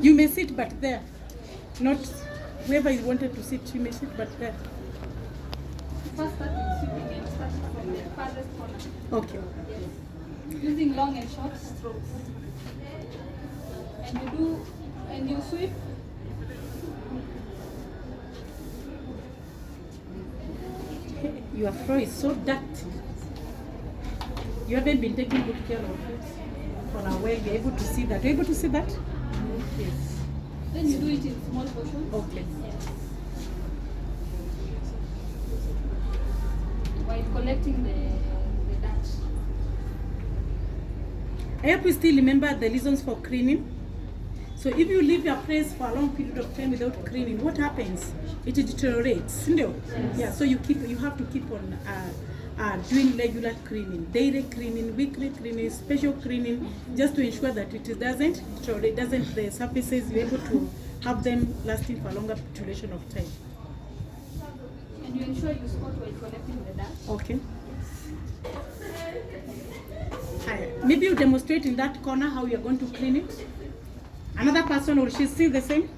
You may sit, but there. Not whoever you wanted to sit, you may sit, but there. First start with sweeping and start from the farthest corner. Okay. Yes. Using long and short strokes. And you sweep. Your floor is so dirty. You haven't been taking good care of it for a while. You're able to see that. You're able to see that? Yes. Then you do it in small portions. Okay. Yes. While collecting the dirt. I hope you still remember the reasons for cleaning. So if you leave your place for a long period of time without cleaning, what happens? It deteriorates. No? Yes. Yeah. So you have to keep on doing regular cleaning, daily cleaning, weekly cleaning, special cleaning, just to ensure that it doesn't deteriorate, the surfaces, you're able to have them lasting for a longer duration of time. And you ensure you squat while collecting the dirt. Okay. Maybe you demonstrate in that corner how you're going to clean it. Another person, will she see the same?